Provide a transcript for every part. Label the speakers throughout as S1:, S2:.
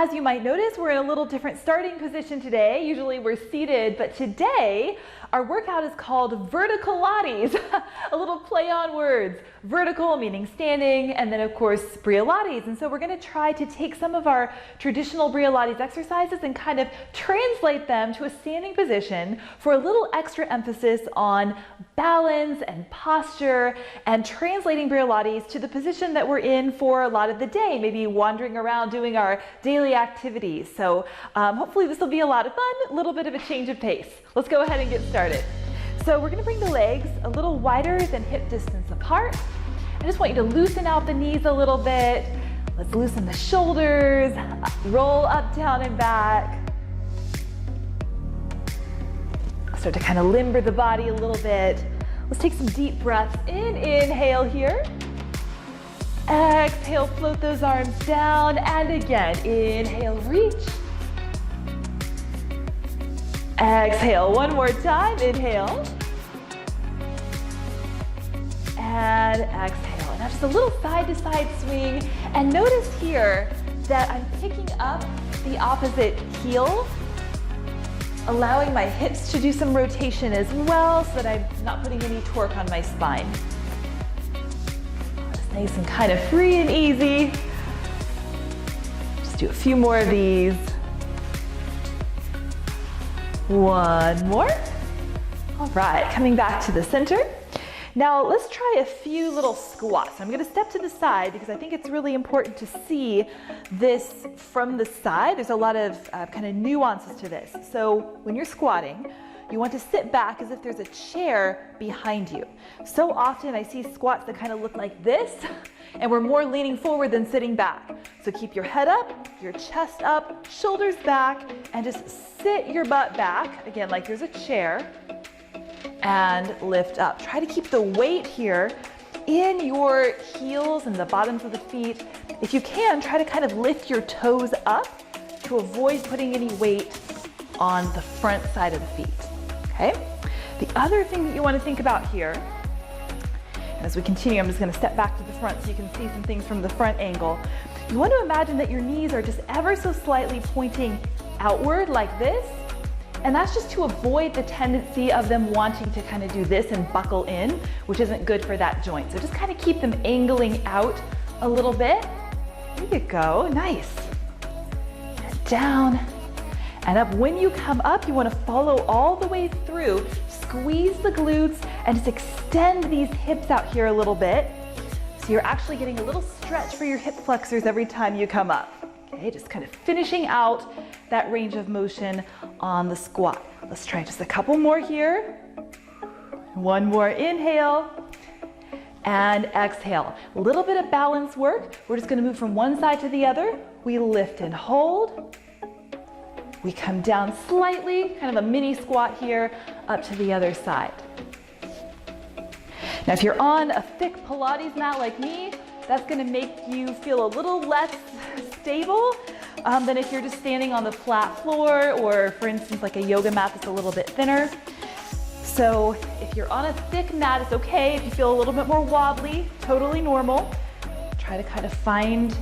S1: As you might notice, we're in a little different starting position today. Usually we're seated, but today our workout is called Verticalates, a little play on words. Vertical meaning standing, and then of course Briolates. And so we're going to try to take some of our traditional Briolates exercises and kind of translate them to a standing position for a little extra emphasis on balance and posture, and translating Briolates to the position that we're in for a lot of the day, maybe wandering around doing our daily activities. So hopefully this will be a lot of fun, a little bit of a change of pace. Let's go ahead and get started. So we're going to bring the legs a little wider than hip distance apart. I just want you to loosen out the knees a little bit. Let's loosen the shoulders, roll up, down, and back. Start to kind of limber the body a little bit. Let's take some deep breaths in. Inhale here. Exhale, float those arms down. And again, inhale, reach. Exhale, one more time. Inhale. And exhale. Now just a little side to side swing. And notice here that I'm picking up the opposite heel, allowing my hips to do some rotation as well so that I'm not putting any torque on my spine. Just nice and kind of free and easy. Just do a few more of these. One more. All right, coming back to the center. Now let's try a few little squats. I'm going to step to the side because I think it's really important to see this from the side. There's a lot of kind of nuances to this. So when you're squatting, you want to sit back as if there's a chair behind you. So often I see squats that kind of look like this, and we're more leaning forward than sitting back. So keep your head up, your chest up, shoulders back, and just sit your butt back, again, like there's a chair, and lift up. Try to keep the weight here in your heels and the bottoms of the feet. If you can, try to kind of lift your toes up to avoid putting any weight on the front side of the feet, okay? The other thing that you want to think about here, and as we continue, I'm just going to step back to the front so you can see some things from the front angle. You want to imagine that your knees are just ever so slightly pointing outward like this. And that's just to avoid the tendency of them wanting to kind of do this and buckle in, which isn't good for that joint. So just kind of keep them angling out a little bit. There you go, nice. And down and up. When you come up, you want to follow all the way through, squeeze the glutes, and just extend these hips out here a little bit. So you're actually getting a little stretch for your hip flexors every time you come up. Okay, just kind of finishing out that range of motion on the squat. Let's try just a couple more here. One more inhale and exhale. A little bit of balance work. We're just going to move from one side to the other. We lift and hold. We come down slightly, kind of a mini squat here, up to the other side. Now if you're on a thick Pilates mat like me, that's going to make you feel a little less stable than if you're just standing on the flat floor, or for instance like a yoga mat that's a little bit thinner. So if you're on a thick mat, it's okay if you feel a little bit more wobbly, totally normal. Try to kind of find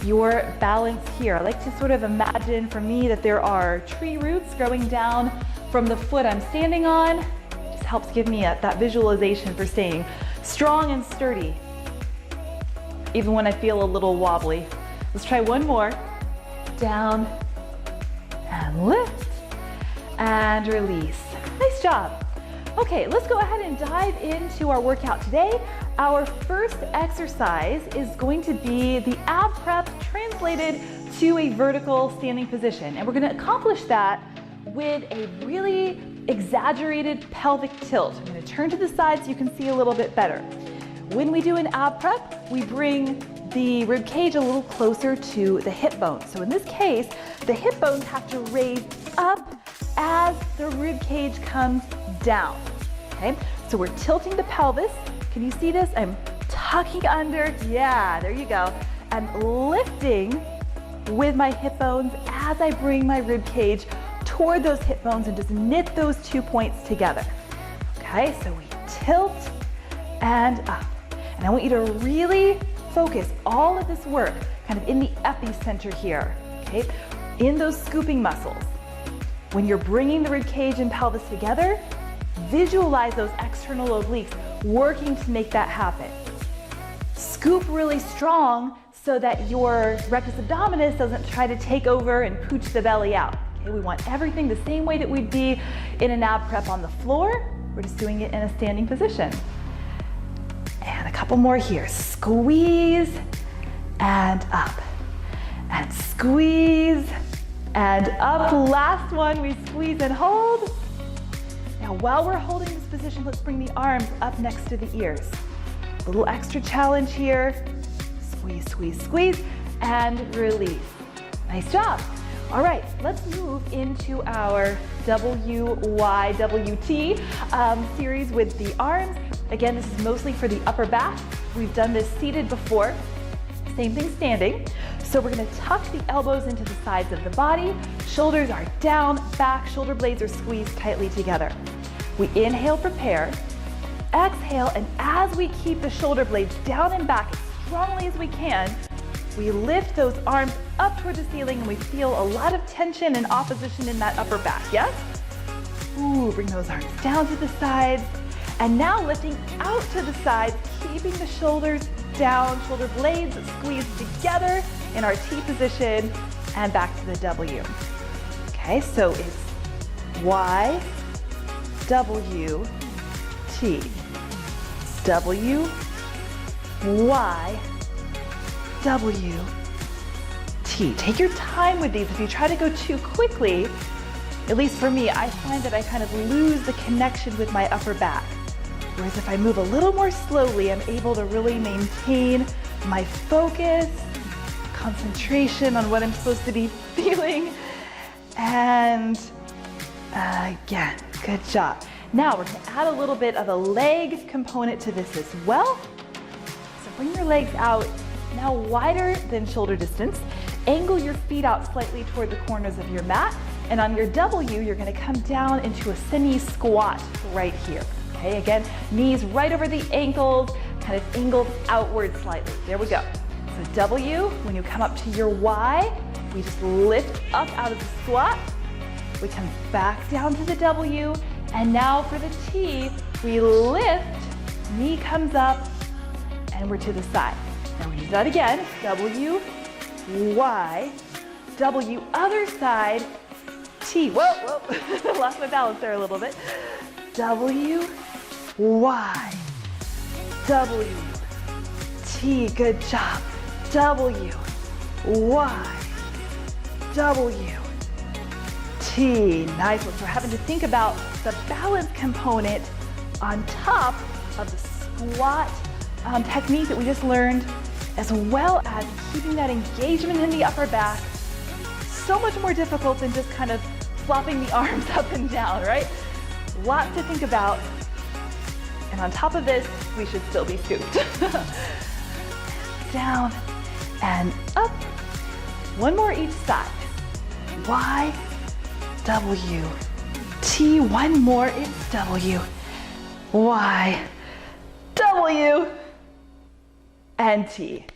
S1: your balance here. I like to sort of imagine for me that there are tree roots growing down from the foot I'm standing on. It just helps give me that visualization for staying strong and sturdy, even when I feel a little wobbly. Let's try one more. Down and lift and release. Nice job. Okay, let's go ahead and dive into our workout today. Our first exercise is going to be the ab prep translated to a vertical standing position. And we're going to accomplish that with a really exaggerated pelvic tilt. I'm going to turn to the side so you can see a little bit better. When we do an ab prep, we bring the rib cage a little closer to the hip bones. So in this case, the hip bones have to raise up as the rib cage comes down. Okay, so we're tilting the pelvis. Can you see this? I'm tucking under. Yeah, there you go. I'm lifting with my hip bones as I bring my rib cage toward those hip bones and just knit those 2 points together. Okay, so we tilt and up. And I want you to really focus all of this work kind of in the epicenter here. okay? In those scooping muscles, when you're bringing the rib cage and pelvis together, visualize those external obliques working to make that happen. Scoop really strong so that your rectus abdominis doesn't try to take over and pooch the belly out. Okay, we want everything the same way that we'd be in an ab prep on the floor. We're just doing it in a standing position. And a couple more here. Squeeze and up. And squeeze and up. Last one, we squeeze and hold. Now while we're holding this position, let's bring the arms up next to the ears. A little extra challenge here. Squeeze, squeeze, squeeze, and release. Nice job. All right, let's move into our WYWT series with the arms. Again, this is mostly for the upper back. We've done this seated before. Same thing standing. So we're gonna tuck the elbows into the sides of the body. Shoulders are down, back, shoulder blades are squeezed tightly together. We inhale, prepare. Exhale, and as we keep the shoulder blades down and back as strongly as we can, we lift those arms up toward the ceiling and we feel a lot of tension and opposition in that upper back, yes? Ooh, bring those arms down to the sides. And now lifting out to the sides, keeping the shoulders down, shoulder blades squeezed together in our T position and back to the W. Okay, so it's Y, W, T. W, Y, W, T. Take your time with these. If you try to go too quickly, at least for me, I find that I kind of lose the connection with my upper back. Whereas if I move a little more slowly, I'm able to really maintain my focus, concentration on what I'm supposed to be feeling. And again, good job. Now we're gonna add a little bit of a leg component to this as well. So bring your legs out now wider than shoulder distance. Angle your feet out slightly toward the corners of your mat. And on your W, you're gonna come down into a semi-squat right here. Okay, again, knees right over the ankles, kind of angled outward slightly. There we go. So W, when you come up to your Y, we just lift up out of the squat. We come back down to the W. And now for the T, we lift, knee comes up, and we're to the side. Now we do that again. W, Y, W, other side, T. Whoa, whoa, lost my balance there a little bit. W, Y, W, T, good job. W, Y, W, T, nice one. So we're having to think about the balance component on top of the squat technique that we just learned, as well as keeping that engagement in the upper back. So much more difficult than just kind of flopping the arms up and down, right? Lots to think about. And on top of this, we should still be scooped. Down and up. One more each side. Y, W, T. One more, it's W, Y, W, and T.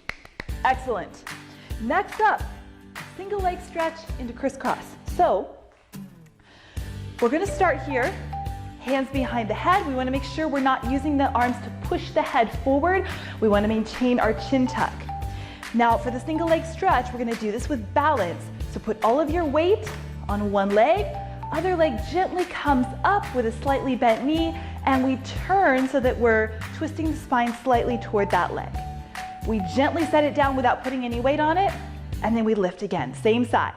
S1: Excellent. Next up, single leg stretch into crisscross. So we're gonna start here, hands behind the head. We wanna make sure we're not using the arms to push the head forward. We wanna maintain our chin tuck. Now for the single leg stretch, we're gonna do this with balance. So put all of your weight on one leg, other leg gently comes up with a slightly bent knee, and we turn so that we're twisting the spine slightly toward that leg. We gently set it down without putting any weight on it, and then we lift again, same side.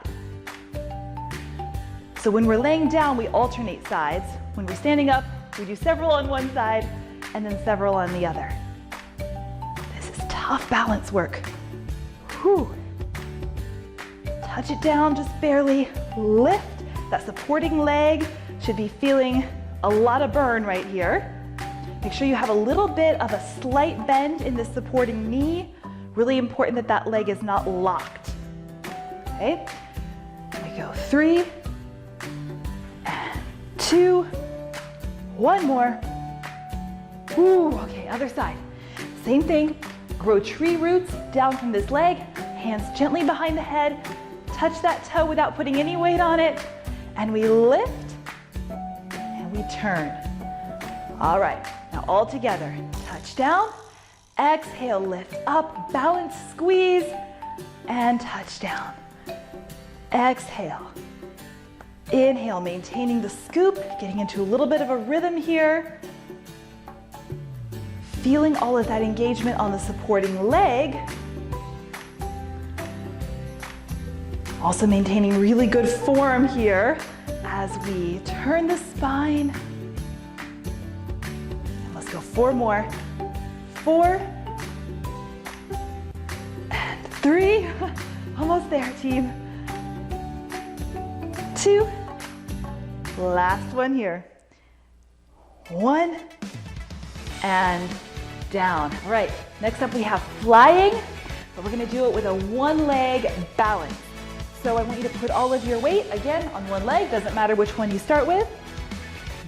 S1: So when we're laying down, we alternate sides. When we're standing up, we do several on one side, and then several on the other. This is tough balance work. Whew. Touch it down just barely, lift. That supporting leg should be feeling a lot of burn right here. Make sure you have a little bit of a slight bend in the supporting knee. Really important that that leg is not locked. Okay, here we go. 3 and 2. One more. Ooh, okay, other side. Same thing. Grow tree roots down from this leg. Hands gently behind the head. touch that toe without putting any weight on it. And we lift and we turn. All right, now all together. Touch down, exhale, lift up, balance, squeeze, and touch down. Exhale. Inhale, maintaining the scoop, getting into a little bit of a rhythm here. Feeling all of that engagement on the supporting leg. Also maintaining really good form here as we turn the spine. And let's go 4 more. 4 and 3. Almost there, team. 2. Last one here. 1 and down. All right, next up we have flying, but we're gonna do it with a one-leg balance. So I want you to put all of your weight, again, on one leg, doesn't matter which one you start with.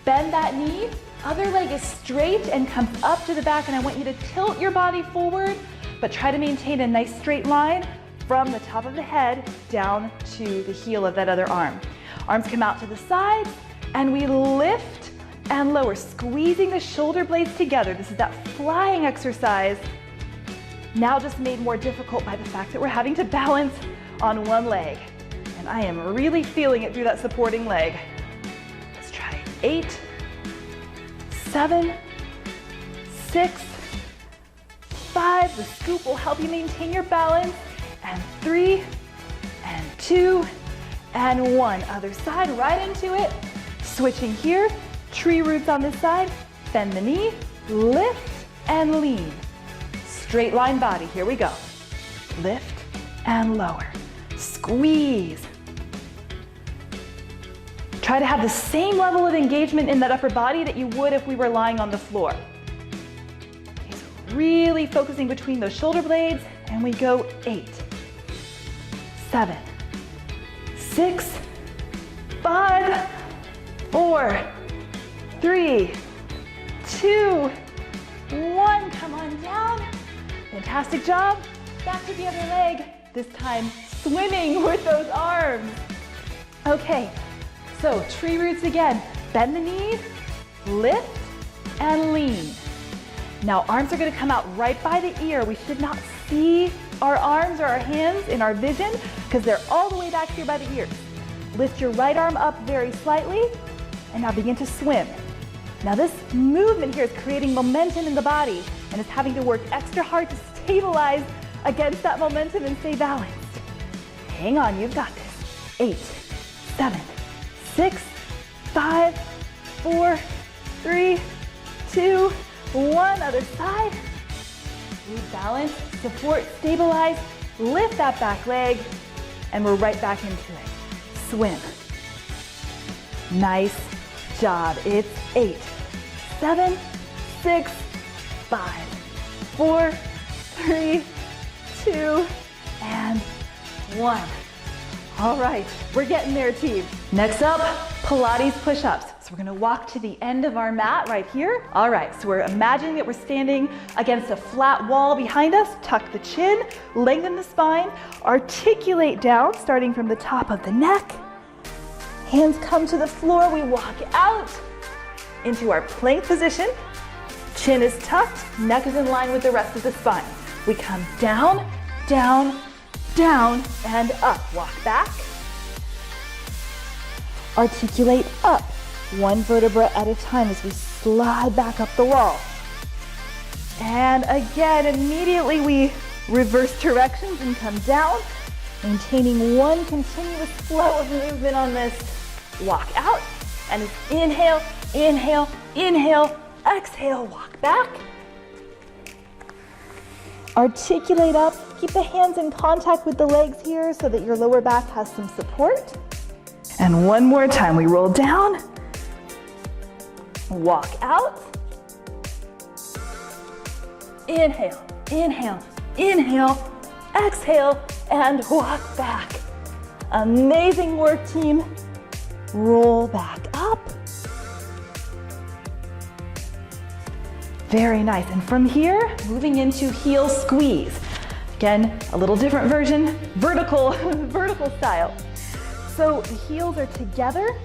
S1: Bend that knee, other leg is straight and comes up to the back, and I want you to tilt your body forward, but try to maintain a nice straight line from the top of the head down to the heel of that other arm. Arms come out to the sides, and we lift and lower, squeezing the shoulder blades together. This is that flying exercise, now just made more difficult by the fact that we're having to balance on one leg. And I am really feeling it through that supporting leg. Let's try 8, 7, 6, 5. The scoop will help you maintain your balance. And 3, and 2, and 1. Other side, right into it. Switching here, tree roots on this side. Bend the knee, lift, and lean. Straight line body, here we go. Lift and lower. Squeeze. Try to have the same level of engagement in that upper body that you would if we were lying on the floor. Okay, so really focusing between those shoulder blades, and we go 8, 7, 6, 5, 4, 3, 2, 1. Come on down. Fantastic job. Back to the other leg. This time swimming with those arms. Okay, so tree roots again. Bend the knees, lift, and lean. Now arms are gonna come out right by the ear. We should not see our arms or our hands in our vision because they're all the way back here by the ears. Lift your right arm up very slightly, and now begin to swim. Now this movement here is creating momentum in the body, and it's having to work extra hard to stabilize against that momentum and stay balanced. Hang on, you've got this. 8, 7, 6, 5, 4, 3, 2, 1. Other side. Rebalance, support, stabilize, lift that back leg, and we're right back into it. Swim. Nice job. It's 8, 7, 6, 5, 4, 3, 2, and 1. All right, we're getting there, team. Next up, Pilates push-ups. So we're gonna walk to the end of our mat right here. All right, so we're imagining that we're standing against a flat wall behind us. Tuck the chin, lengthen the spine, articulate down, starting from the top of the neck. Hands come to the floor, we walk out into our plank position. Chin is tucked, neck is in line with the rest of the spine. We come down, down, down, and up. Walk back. Articulate up, one vertebra at a time as we slide back up the wall. And again, immediately we reverse directions and come down, maintaining one continuous flow of movement on this. Walk out, and it's inhale, inhale, inhale, exhale, walk back. Articulate up, keep the hands in contact with the legs here so that your lower back has some support. And one more time, we roll down, walk out, inhale, inhale, inhale, exhale, and walk back. Amazing work, team. Roll back up. Very nice. And from here, moving into heel squeeze. Again, a little different version, vertical style. So the heels are together,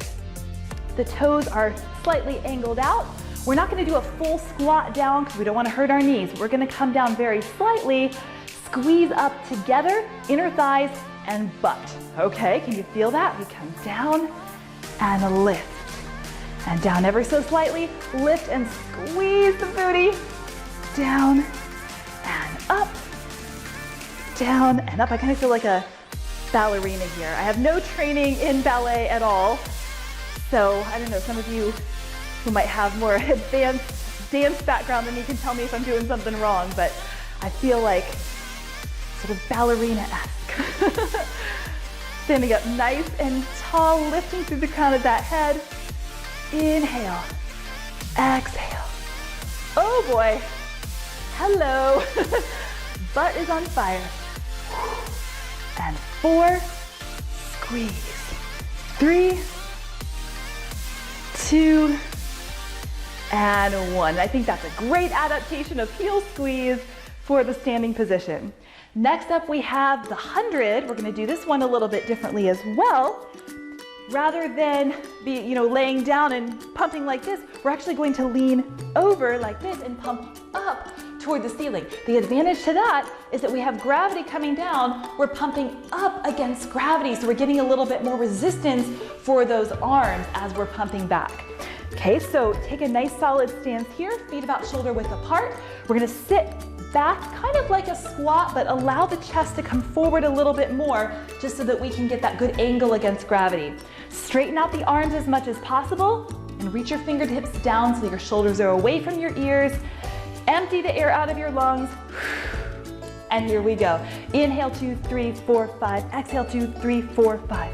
S1: the toes are slightly angled out. We're not gonna do a full squat down because we don't wanna hurt our knees. We're gonna come down very slightly, squeeze up together, inner thighs and butt. Okay, can you feel that? We come down and lift. And down ever so slightly, lift and squeeze the booty. Down and up, down and up. I kind of feel like a ballerina here. I have no training in ballet at all. So I don't know, some of you who might have more advanced dance background than me can tell me if I'm doing something wrong, but I feel like sort of ballerina-esque. Standing up nice and tall, lifting through the crown of that head. Inhale, exhale. Oh boy, hello. Butt is on fire. And 4, squeeze. 3, 2, and 1. I think that's a great adaptation of heel squeeze for the standing position. Next up we have the 100. We're gonna do this one a little bit differently as well. Rather than be, laying down and pumping like this, we're actually going to lean over like this and pump up toward the ceiling. The advantage to that is that we have gravity coming down, we're pumping up against gravity, so we're getting a little bit more resistance for those arms as we're pumping back. Okay, so take a nice solid stance here, feet about shoulder width apart. We're gonna sit back, kind of like a squat, but allow the chest to come forward a little bit more just so that we can get that good angle against gravity. Straighten out the arms as much as possible and reach your fingertips down so that your shoulders are away from your ears. Empty the air out of your lungs. And here we go. Inhale, 2, 3, 4, 5. Exhale, 2, 3, 4, 5.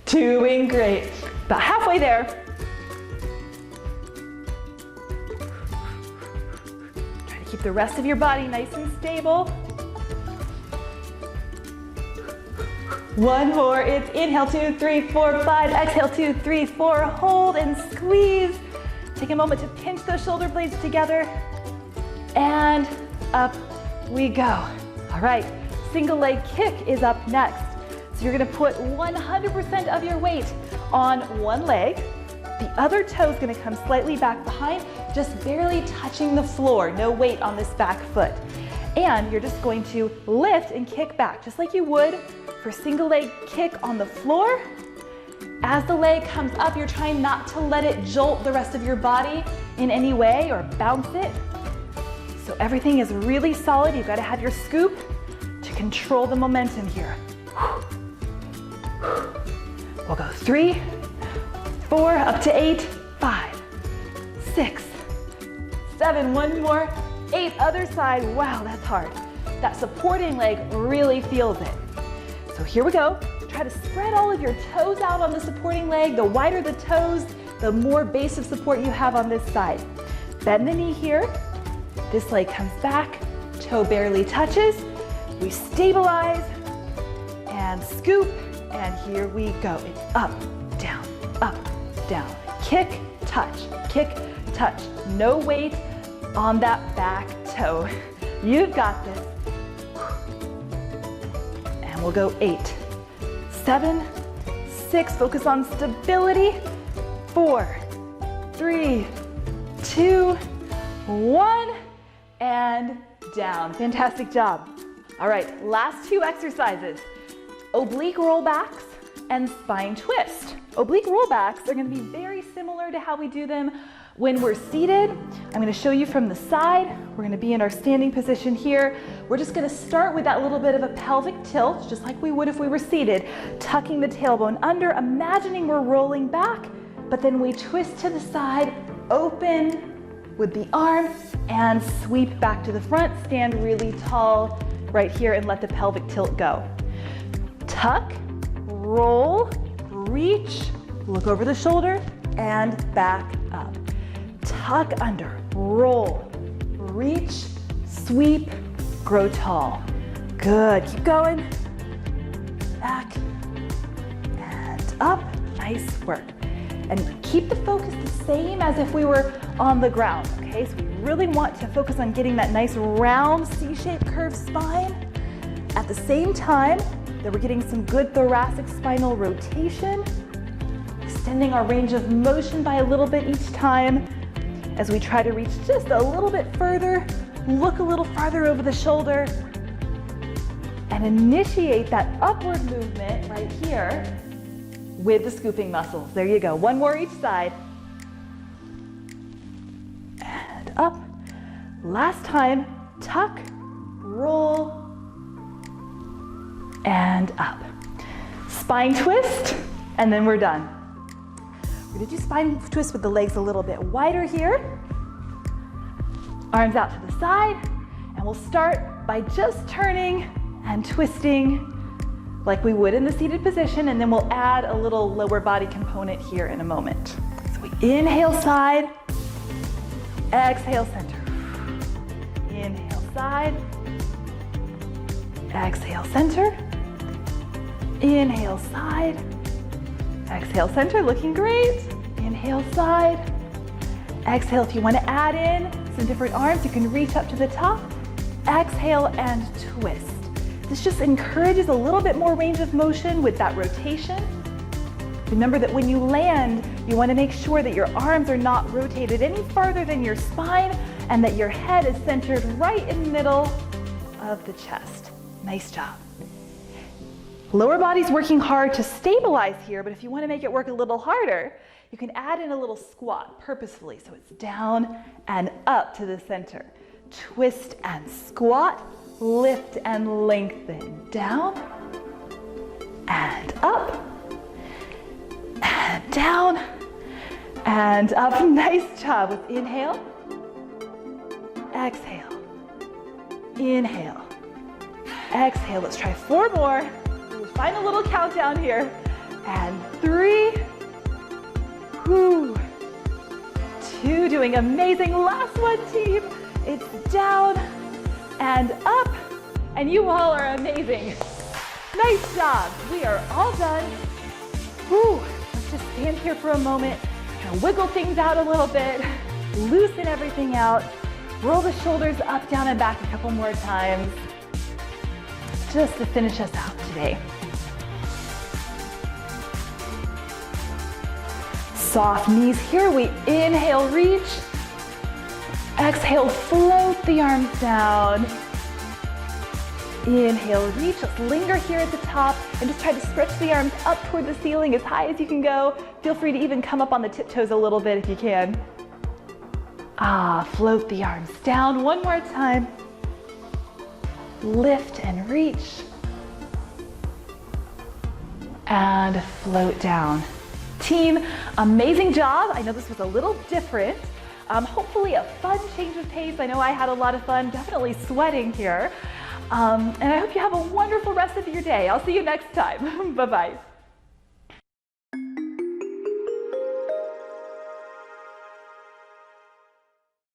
S1: Doing great. About halfway there. Try to keep the rest of your body nice and stable. One more. It's inhale, 2, 3, 4, 5. Exhale, 2, 3, 4. Hold and squeeze. Take a moment to pinch those shoulder blades together. And up we go. All right, single leg kick is up next. So you're gonna put 100% of your weight on one leg. The other toe's gonna come slightly back behind, just barely touching the floor. No weight on this back foot. And you're just going to lift and kick back, just like you would for single leg kick on the floor. As the leg comes up, you're trying not to let it jolt the rest of your body in any way or bounce it. So everything is really solid. You've got to have your scoop to control the momentum here. We'll go 3, 4, up to 8, 5, 6, 7, one more, 8, other side. Wow, that's hard. That supporting leg really feels it. So here we go. Try to spread all of your toes out on the supporting leg. The wider the toes, the more base of support you have on this side. Bend the knee here. This leg comes back, toe barely touches. We stabilize and scoop, and here we go. It's up, down, kick, touch, no weight on that back toe. You've got this. And we'll go 8, 7, 6, focus on stability, 4, 3, 2, 1, and down. Fantastic job. All right, last 2 exercises. Oblique rollbacks and spine twist. Oblique rollbacks are going to be very similar to how we do them when we're seated. I'm going to show you from the side. We're going to be in our standing position here. We're just going to start with that little bit of a pelvic tilt, just like we would if we were seated, tucking the tailbone under, imagining we're rolling back, but then we twist to the side, open with the arm, and sweep back to the front. Stand really tall right here and let the pelvic tilt go. Tuck, roll, reach, look over the shoulder, and back up. Tuck under, roll, reach, sweep, grow tall. Good, keep going. back, and up. Nice work. And keep the focus the same as if we were on the ground, okay? So we really want to focus on getting that nice round C-shaped curved spine. At the same time that we're getting some good thoracic spinal rotation, extending our range of motion by a little bit each time as we try to reach just a little bit further, look a little farther over the shoulder, and initiate that upward movement right here with the scooping muscles. There you go. One more each side. And up. Last time, tuck, roll, and up. Spine twist, and then we're done. We're gonna do spine twist with the legs a little bit wider here. Arms out to the side, and we'll start by just turning and twisting like we would in the seated position, and then we'll add a little lower body component here in a moment. So we inhale side, exhale center. Inhale side, exhale center. Inhale side, exhale center, looking great. Inhale side, exhale. If you want to add in some different arms, you can reach up to the top. Exhale and twist. This just encourages a little bit more range of motion with that rotation. Remember that when you land, you want to make sure that your arms are not rotated any farther than your spine and that your head is centered right in the middle of the chest. Nice job. Lower body's working hard to stabilize here, but if you want to make it work a little harder, you can add in a little squat purposefully. So it's down and up to the center. Twist and squat. Lift and lengthen, down and up and down and up. Nice job with inhale, exhale, inhale, exhale. Let's try 4 more. We'll find a little countdown here. And 3, 2, doing amazing. Last one, team. It's down and up, and you all are amazing. Nice job. We are all done. Whew. Let's just stand here for a moment, kind of wiggle things out a little bit, loosen everything out, roll the shoulders up, down, and back a couple more times, just to finish us out today. Soft knees here. We inhale, reach. Exhale, float the arms down. Inhale, reach. Let's linger here at the top and just try to stretch the arms up toward the ceiling as high as you can go. Feel free to even come up on the tiptoes a little bit if you can. Float the arms down. One more time. Lift and reach. And float down. Team, amazing job. I know this was a little different. Hopefully a fun change of pace. I know I had a lot of fun, definitely sweating here. And I hope you have a wonderful rest of your day. I'll see you next time. Bye-bye.